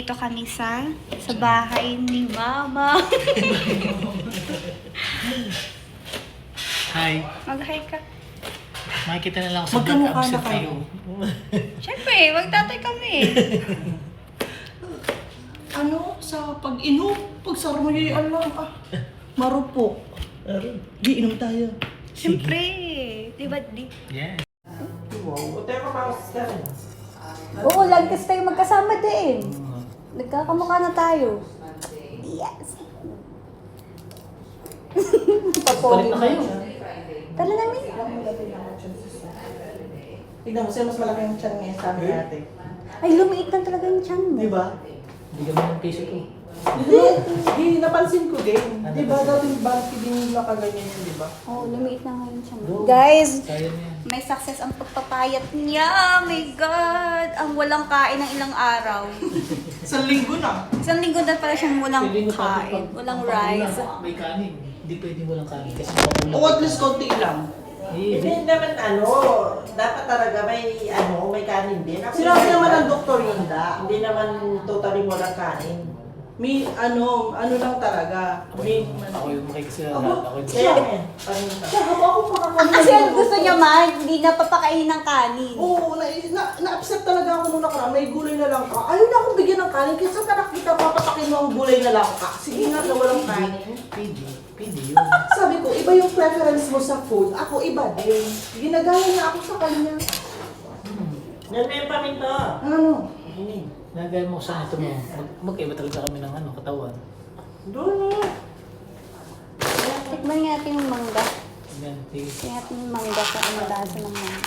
Nandito kami sa bahay ni Mama. Hi. Mag-hi ka. Makikita na lang ako sa vlog. Magkamukha na Absent kayo. Siyempre, magtatay kami. Ano, sa pag-inom, pagsarmoy, alam marupok. Di inom tayo. Siyempre. Diba, di? Yes. Wow, tayo ka pa sa Oo, lagkas tayo magkasama din. Nagkakamukha na tayo. Yes. Palit na kayo. Tala namin. Tignan mo, siya mas malaki yung tiyan ngayon sabi natin. Ay, lumiit lang talaga yung tiyan mo. Di ba? Hindi kami ng piso ko. Hindi, napansin ko din. Di ba, dating bulky din yung nakaganyan yun, di ba? Oo, lumiit lang ngayon siya. Guys, Sayang yan. may success ang pagpapayat niya. My God! Ang walang kain ng ilang araw. Isang linggo na. Isang linggo na pala siyang walang Feeling ko kain. pag- Walang pag- rice. May kanin. Hindi pwede walang kanin. Kasi O at least konti lang. Hindi naman dapat talaga may kanin din. Ako Sinabi hindi naman ng doktor yun, Hindi naman totally walang kanin. May ano lang talaga. May, Ako yung makikisalahat. Abo, Ako yung Kaya yan, paninta. Saka ako pakakanin. Kasi ang gusto niya man, hindi na papakain ng kanin. Oo, na-upset talaga ako nung nakaraan. May gulay na lang ka. Ayaw na akong bigyan ng kanin. Kasi sa nakita, papatakin mo ang gulay na lang ka. Sige nga na walang kanin. Pwede yun. Sabi ko, iba yung preference mo sa food. Ako iba din. Ginagaya na ako sa kanya. Yan may paminta. Ano? Nagaya mo sa ito mo. Magkaiba talaga kami ng katawan. Doon o. Tikman nga natin yung mangga. Yan. Sige. Tikman natin yung mangga sa kamadasan ng mangga.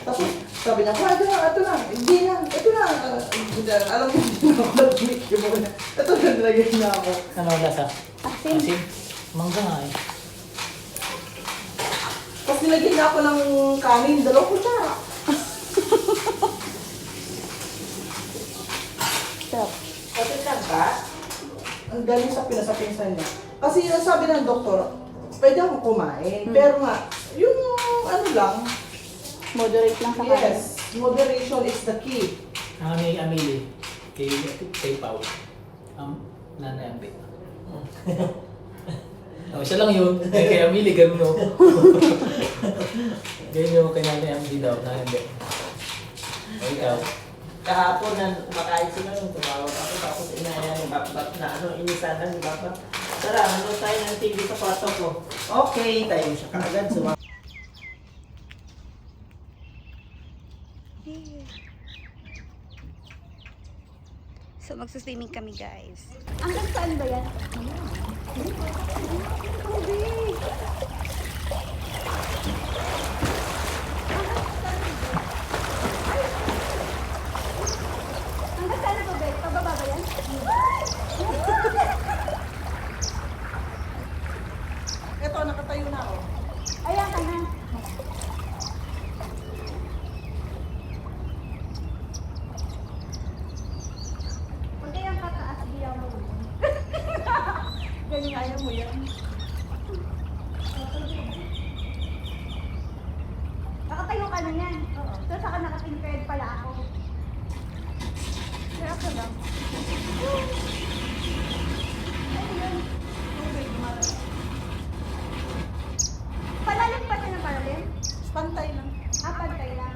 Tapos, sabi niya, ito na, ito na. Hindi na, ito na. Alam mo, hindi na ako nag-video mo na. Ito na, nilagay na ako. Ano ang lasa? Asin. Asin? Mangga nga eh. Tapos nilagay na ako ng kanin, 2 kutsara. Sarap. Kapit lang ba? Ang galing sa pinasapinsan niya. Kasi yung sabi ng doktor, pwede akong kumain. Pero nga, yung ano lang, Moderate lang sa kain. yes, moderation is the key. Ang aming amili. Kay Pao. Nanay Ambi. Isa lang yun. Kay Amili, ganun no. Ganyan yung kay Nanay Ambi daw. Nanay Ambi. O ikaw? Kahapon na kumakain sila nung tumawag ako. Tapos inaya ni Babat na inisanan ni Babat. Tara, tayo ng TV sa kwarto ko. Okay, tayo siya kaagad. So, magsuswimming kami, guys. Hanggang saan ba yan? Hanggang saan ba, guys? Pababa ba yan? Ito, nakatayo na ako. Ayan ka na. Huwag kayang kataas, di ako marunong. Ganyan kaya mo yan. Nakatayo ka na yan. Oo. So, saka nakatingkad pala ako. Pero ako lang. Ayun. Palalim pa siya ng palalim? Pantay lang. Ah, pantay lang.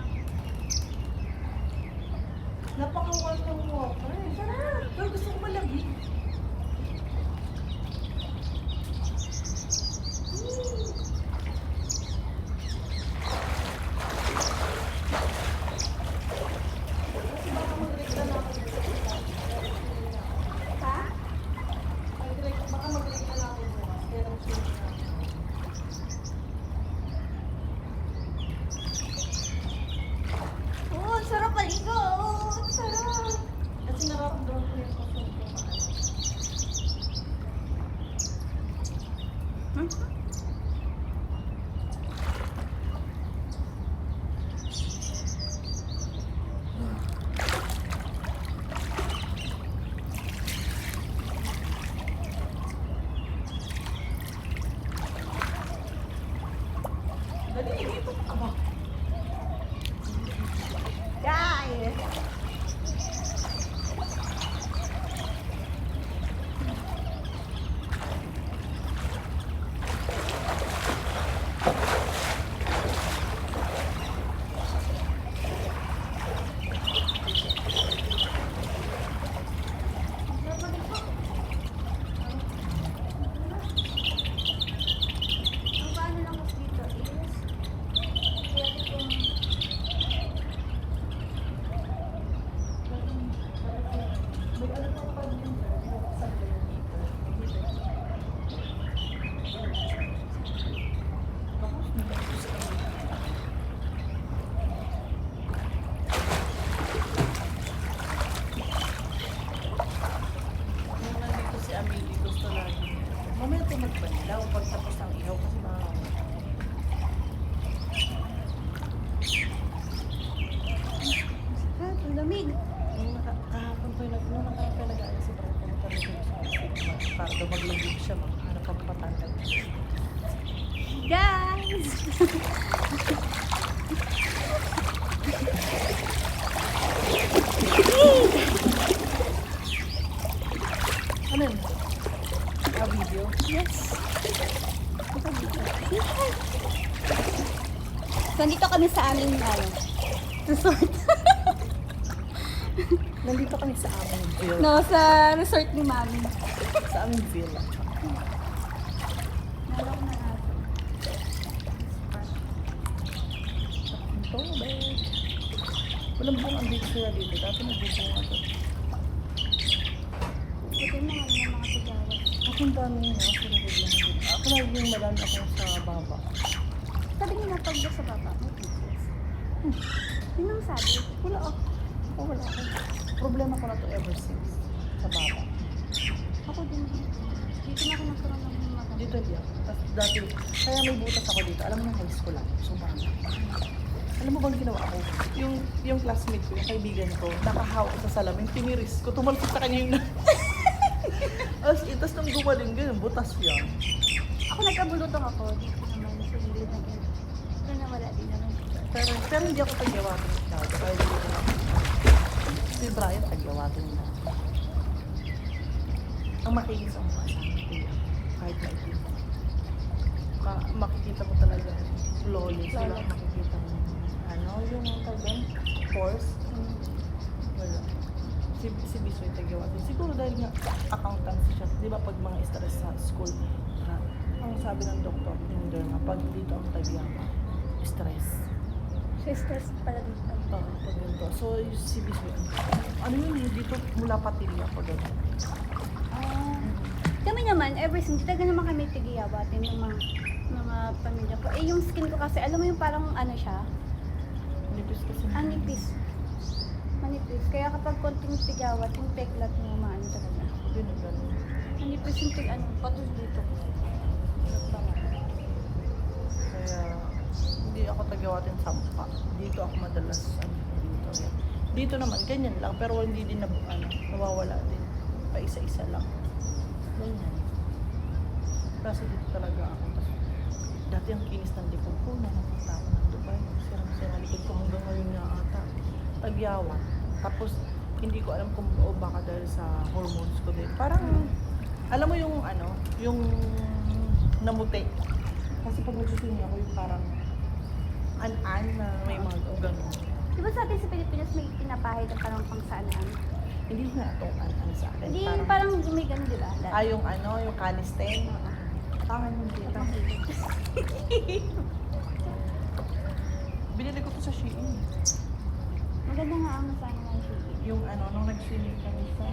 Napakawal ng water. Sarap. Pero gusto ko malagig. Ha? Baka mag-break na lang ako bukas. Kaya lang sila. Oo, ang sarap maligo. Oo, ang sarap. Kasi nararamdaman ko yung pasok ko. Dali, dito. Aba. Guys, daw pagtapos ng ihaw kasi mga Ang lamig. kahapon po nung nakarapay nag-aayos si Brian pumunta rin siya sa hospital para daw maglambig siya maghanap ang patantag. Guys! Ano yun? Video? Yes. So, nandito kami sa aming resort. Nandito kami sa aming villa. No, sa resort ni Mami. Sa aming villa. Nalok na natin. Ito, babe. Walang buong ang dito sila dito. Dati nagbubunga ako. Ito yung mga tigawas. Ako ang dami yun. Ako na biglang dito. Ako na yung marami ako sa baba. Sabi niya na pag sa baba, may pieces. Yun ang sabi. Wala ako. Wala ako. Problema ko na to ever since. Sa baba. Ako din. Dito na ako nagkaroon ng mga maganda. Dito di ako. Tapos dati, kaya may butas ako dito. Alam mo na high school ako. Sumama. Alam mo bang ginawa ko? Yung classmate ko, yung kaibigan ko, nakahawak sa salamin, tiniris ko, tumalsik sa kanya yung as in, tapos nang gumaling ganun, butas yan. Ako nagkabulutong ako. Dito naman sa gilid na gilid. Ito na wala din naman. Pero hindi ako tagyawatin masyado. Kaya hindi ko na. Si Brian, tagyawatin na. Ang makinis ang mukha sa akin, kuya. Kahit nakikita. Makikita mo talaga. Flawless. Wala Flawless. makikita mo. Ano, yung tagang force. Wala. Si Bisoy tagyawatin. Siguro dahil nga accountancy siya. Di ba pag mga stress sa school, ang sabi ng doktor, hindi nga, pag dito ang tagyawa, stress. So, stress pala dito. Pag ganito. So, si Bisoy, ano yun dito mula patilya pag ganito. Kami naman, ever since, talaga naman kami tigiyawatin ng mga pamilya ko. Eh, yung skin ko kasi, alam mo yung parang ano siya? Nipis kasi. Anipis. Manipis. Kaya kapag konting tigawat, yung peklat mo, maano talaga. Yun ang ganun. Manipis yung patos dito. Kaya, hindi ako tagawatin sa mukha. Dito ako madalas, dito. Yan. Dito naman, ganyan lang. Pero hindi din nawawala din. Pa isa-isa lang. Ganyan. Kasi dito talaga ako. Tapos, dati ang kinis ng likod ko, napunta ako ng Dubai. Sirang-sira likod ko hanggang ngayon nga ata. Tagyawat. Tapos, hindi ko alam kung baka dahil sa hormones ko din. Parang, alam mo yung yung namuti. Kasi pag nagsusini ako yung parang an-an na may mga gano'n. Di ba sa atin sa Pilipinas may pinapahid na parang pang saan-an? Hindi nga itong an-an sa akin. Hindi, parang may ganun, di ba? yung yung canisten. Tangan hindi. Binili ko to sa Shein. Maganda nga ang masama ng sushi. Yung nung nag-swimming kami sa...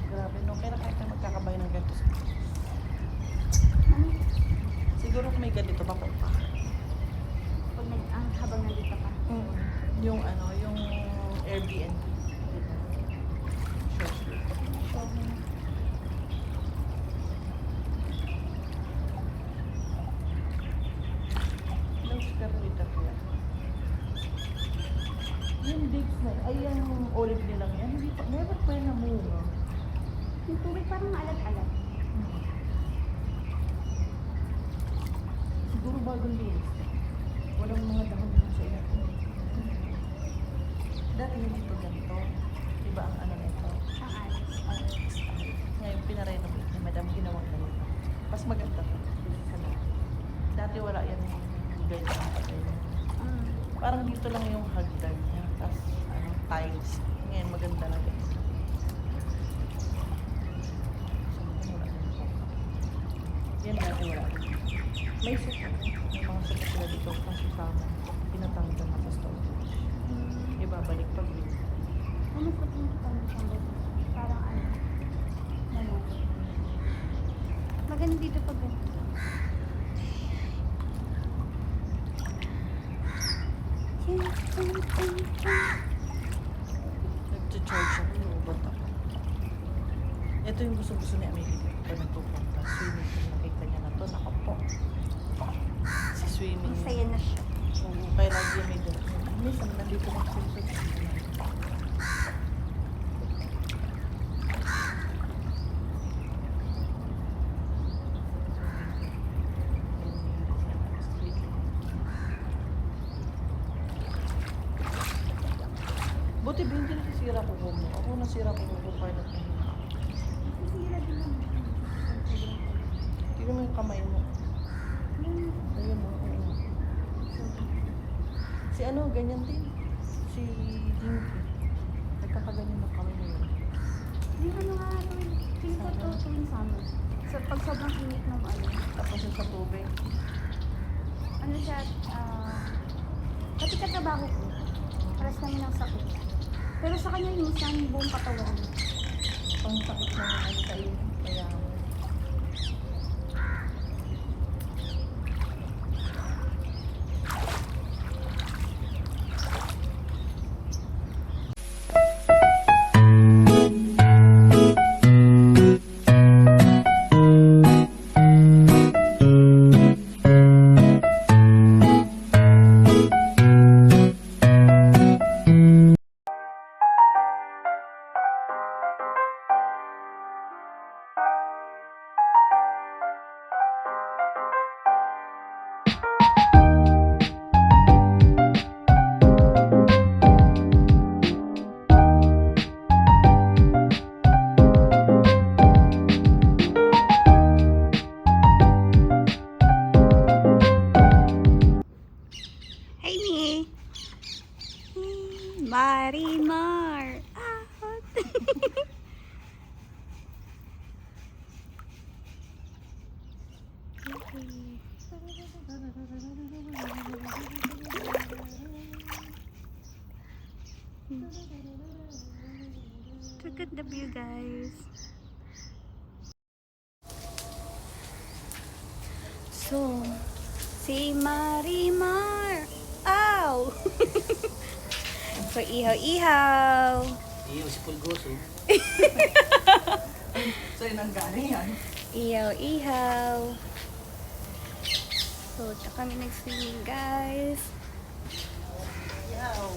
Grabe, no? Kaya kahit na magkakabay ng ganito. Ano? Siguro kung may ganito pa pa. Pag habang nandito ka. Yung yung Airbnb. Sure. So, Ilang square meter ko yan? Yung dates na, ay yung olive nilang yan, hindi pa, never pa yung namunga. yung tubig parang maalat-alat. Siguro bagong linis. Walang mga dahon dito sa ilan. Dati hindi to ganito. Iba ang na ito. Ang alis. Ngayon pinarenovate ni Madam, ginawang ganito. Mas maganda to. Sa lahat. Dati wala yan ganyan. Parang dito lang yung hagdan niya. Tapos tiles. Ngayon maganda na ganito. Yan dati wala. May suka. May mga suka sila dito. Kasi sama. Pinatanggal na sa storage. Ibabalik pag winter. Ano ko yung pang parang ano? Maganda dito pag ganito. Nag-charge ako, lubat ako. Ito yung gusto-gusto ni Amelia. Pag nagpupunta, swimming pool, nakita niya na to, nakapo. Si swimming. Masaya na siya. Oo, kaya lagi may doon. Minsan, nandito na ako sa buti ba hindi nasisira ko mo? Ako nasira ko mo kaya na tignan mo yung kamay mo. Ayun mo. Oo. Si ano, ganyan din. Si Jinky. Nagkakaganyan ng kamay mo yun. Yung ano nga, feel ko to tuwing summer. So, pag sobrang init ng ano, Tapos yung sa tubig. ano siya, pati katrabaho ko, paras kami ng sakit. Pero sa kanya minsan buong katawan. Pang sakit na naman kayo. Kaya Hey, me! Marimar! Out! Look at the view, guys. So, si Marimar! Ow! So, ihaw-ihaw. Iyo si Pulgoso. sa'yo nang galing yan. Ihaw-ihaw. So, tsaka kami nag-swimming, guys. Yaw.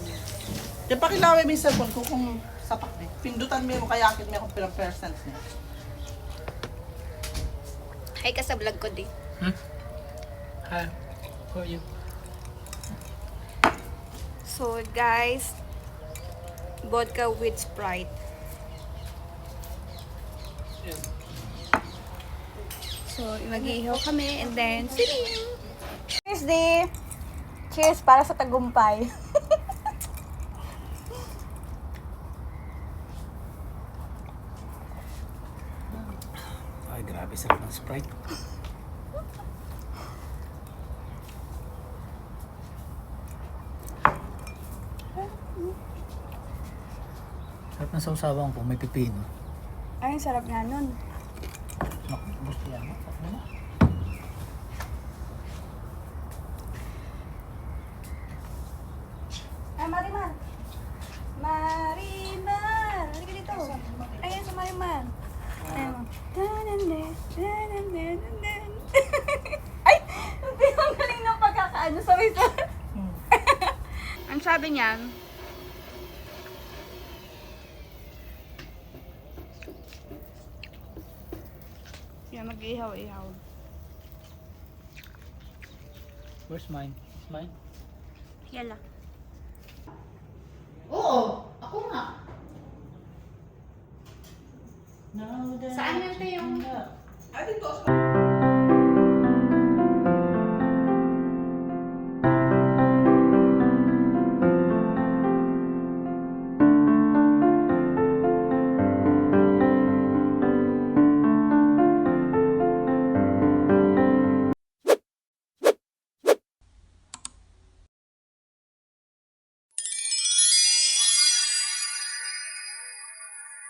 Yung pakilawin mo yung cellphone ko kung sapak eh. Pindutan mo yung kayakit mo kung pilang percent niya. Hi ka sa vlog ko, di. Hi. How are you? So, guys, vodka with Sprite. Yeah. So, mag-ihaw kami and then swimming. Cheers, di! Cheers para sa tagumpay. Ay, grabe sarap ng Sprite. Sarap ng sausawan ko, may pipino. Ay, ang sarap nga nun. Gusto yan mo? Ano na? Ay, Marimar! Marimar! Halika dito. Ayan sa Marimar. Ayan mo. Ay! Ang galing ng pagkakaano. Sorry, sorry. Ang sabi niyan, yan, mag-ihaw-ihaw. Where's mine? It's mine? Yala. Oo! Ako nga! Saan yan, Teo? Ay, dito.